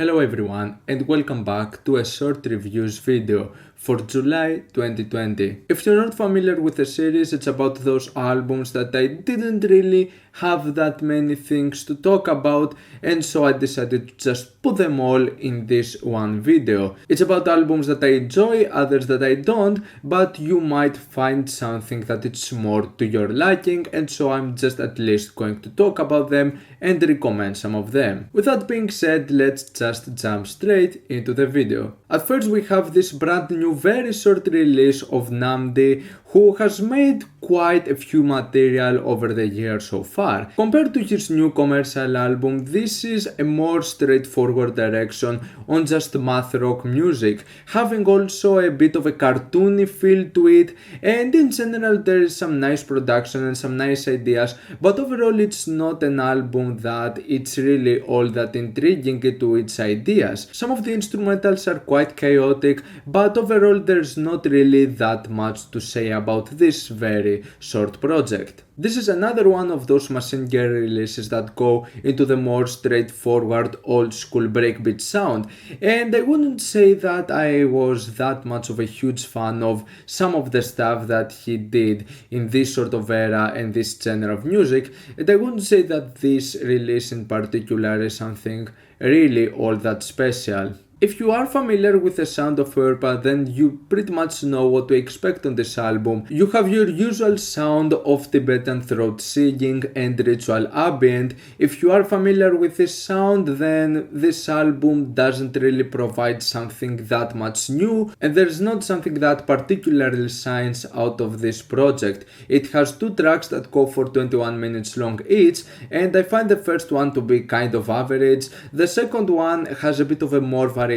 Hello everyone and welcome back to a short reviews video for July 2020. If you're not familiar with the series, it's about those albums that I didn't really have that many things to talk about, and so I decided to just put them all in this one video. It's about albums that I enjoy, others that I don't, but you might find something that it's more to your liking, and so I'm just at least going to talk about them and recommend some of them. With that being said, let's just jump straight into the video. At first we have this brand new very short release of Namdi, who has made quite a few material over the years so far. Compared to his new commercial album, this is a more straightforward direction on just math rock music, having also a bit of a cartoony feel to it, and in general there is some nice production and some nice ideas, but overall it's not an album that it's really all that intriguing to its ideas. Some of the instrumentals are quite chaotic, but overall there's not really that much to say about this very short project. This is another one of those Machine Gun releases that go into the more straightforward old school breakbeat sound, and I wouldn't say that I was that much of a huge fan of some of the stuff that he did in this sort of era and this genre of music, and I wouldn't say that this release in particular is something really all that special. If you are familiar with the sound of Phurpa, then you pretty much know what to expect on this album. You have your usual sound of Tibetan throat singing and ritual ambient. If you are familiar with this sound, then this album doesn't really provide something that much new, and there's not something that particularly shines out of this project. It has two tracks that go for 21 minutes long each, and I find the first one to be kind of average. The second one has a bit of a more variation.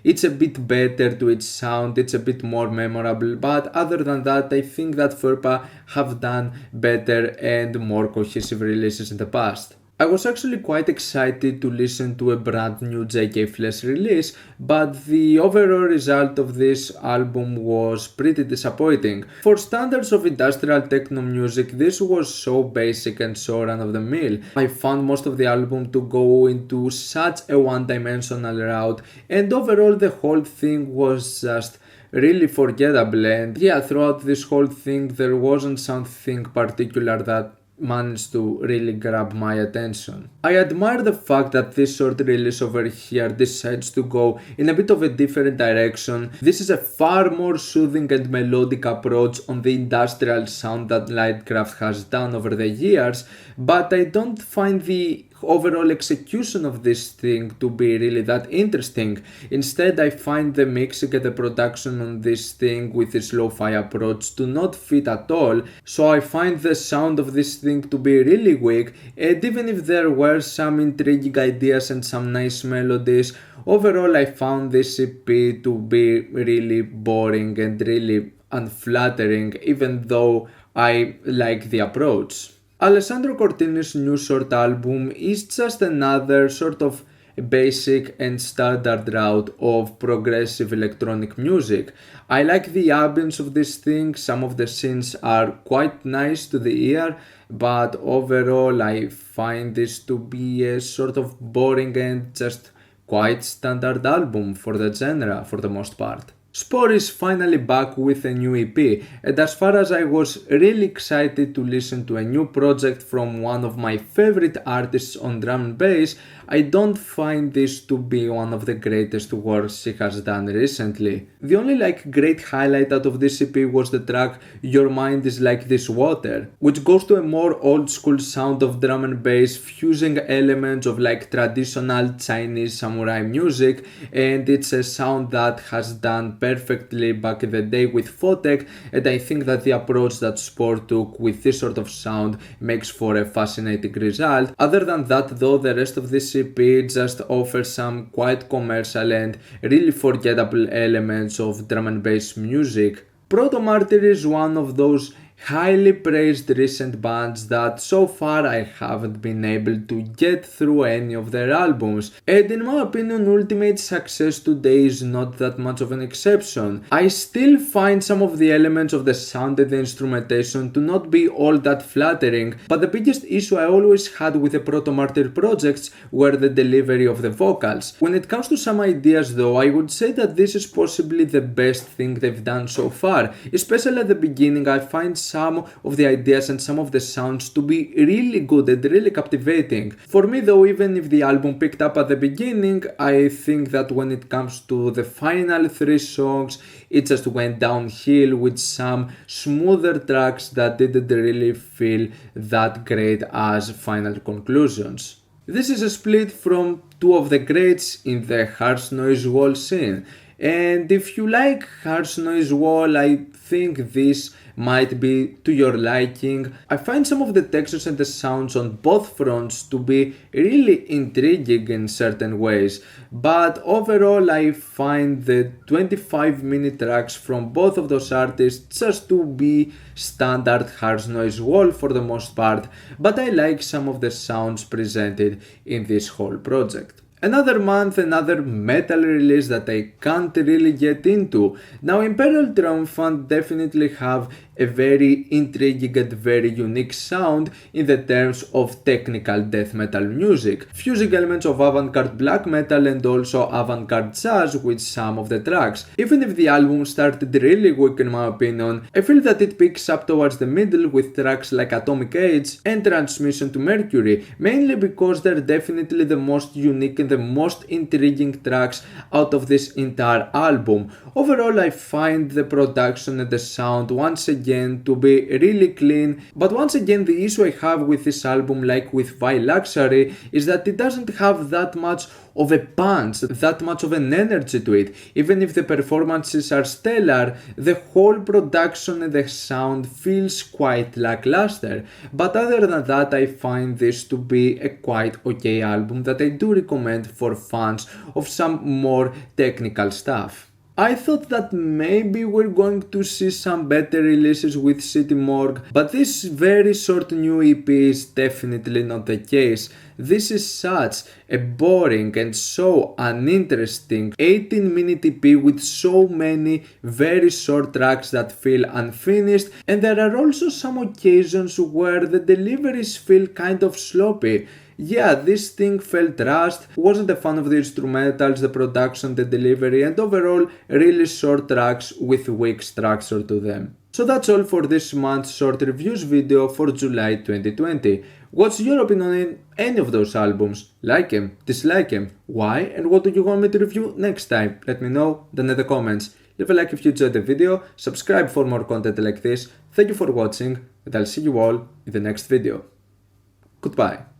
It's a bit better to its sound, it's a bit more memorable, but other than that I think that Phurpa have done better and more cohesive releases in the past. I was actually quite excited to listen to a brand new JK Flesh release, but the overall result of this album was pretty disappointing. For standards of industrial techno music, this was so basic and so run of the mill. I found most of the album to go into such a one-dimensional route, and overall the whole thing was just really forgettable, and yeah, throughout this whole thing there wasn't something particular that managed to really grab my attention. I admire the fact that this short release over here decides to go in a bit of a different direction. This is a far more soothing and melodic approach on the industrial sound that Linekraft has done over the years, but I don't find the overall execution of this thing to be really that interesting. Instead, I find the mixing and the production on this thing with this lo-fi approach to not fit at all, so I find the sound of this thing to be really weak, and even if there were some intriguing ideas and some nice melodies, overall I found this EP to be really boring and really unflattering, even though I like the approach. Alessandro Cortini's new short album is just another sort of basic and standard route of progressive electronic music. I like the ambience of this thing, some of the synths are quite nice to the ear, but overall I find this to be a sort of boring and just quite standard album for the genre for the most part. Spore is finally back with a new EP, and as far as I was really excited to listen to a new project from one of my favorite artists on drum and bass, I don't find this to be one of the greatest works she has done recently. The only great highlight out of this EP was the track Your Mind Is Like This Water, which goes to a more old school sound of drum and bass, fusing elements of traditional Chinese samurai music, and it's a sound that has done perfectly back in the day with Photek, and I think that the approach that Spore took with this sort of sound makes for a fascinating result. Other than that though, the rest of this EP just offers some quite commercial and really forgettable elements of drum and bass music. Protomartyr is one of those highly praised recent bands that so far I haven't been able to get through any of their albums, and in my opinion Ultimate success today is not that much of an exception. I still find some of the elements of the sound and the instrumentation to not be all that flattering, but the biggest issue I always had with the Protomartyr projects were the delivery of the vocals. When it comes to some ideas though, I would say that this is possibly the best thing they've done so far. Especially at the beginning, I find some of the ideas and some of the sounds to be really good and really captivating. For me though, even if the album picked up at the beginning, I think that when it comes to the final 3 songs, it just went downhill with some smoother tracks that didn't really feel that great as final conclusions. This is a split from 2 of the greats in the harsh noise wall scene, and if you like harsh noise wall, I think this might be to your liking. I find some of the textures and the sounds on both fronts to be really intriguing in certain ways, but overall I find the 25-minute tracks from both of those artists just to be standard harsh noise wall for the most part, but I like some of the sounds presented in this whole project. Another month, another metal release that I can't really get into. Now Imperial Triumphant definitely have a very intriguing and very unique sound in the terms of technical death metal music, fusing elements of avant-garde black metal and also avant-garde jazz with some of the tracks. Even if the album started really weak in my opinion, I feel that it picks up towards the middle with tracks like Atomic Age and Transmission to Mercury, mainly because they're definitely the most unique and the most intriguing tracks out of this entire album. Overall, I find the production and the sound once again to be really clean, but once again the issue I have with this album, like with Vile Luxury, is that it doesn't have that much of a punch, that much of an energy to it. Even if the performances are stellar, the whole production and the sound feels quite lackluster. But other than that, I find this to be a quite okay album that I do recommend for fans of some more technical stuff. I thought that maybe we're going to see some better releases with City Morgue, but this very short new EP is definitely not the case. This is such a boring and so uninteresting 18-minute EP with so many very short tracks that feel unfinished, and there are also some occasions where the deliveries feel kind of sloppy. Yeah, this thing felt rushed, wasn't a fan of the instrumentals, the production, the delivery, and overall really short tracks with weak structure to them. So that's all for this month's short reviews video for July 2020. What's your opinion on any of those albums? Like them, dislike them, why, and what do you want me to review next time? Let me know down in the comments. Leave a like if you enjoyed the video, subscribe for more content like this. Thank you for watching, and I'll see you all in the next video. Goodbye.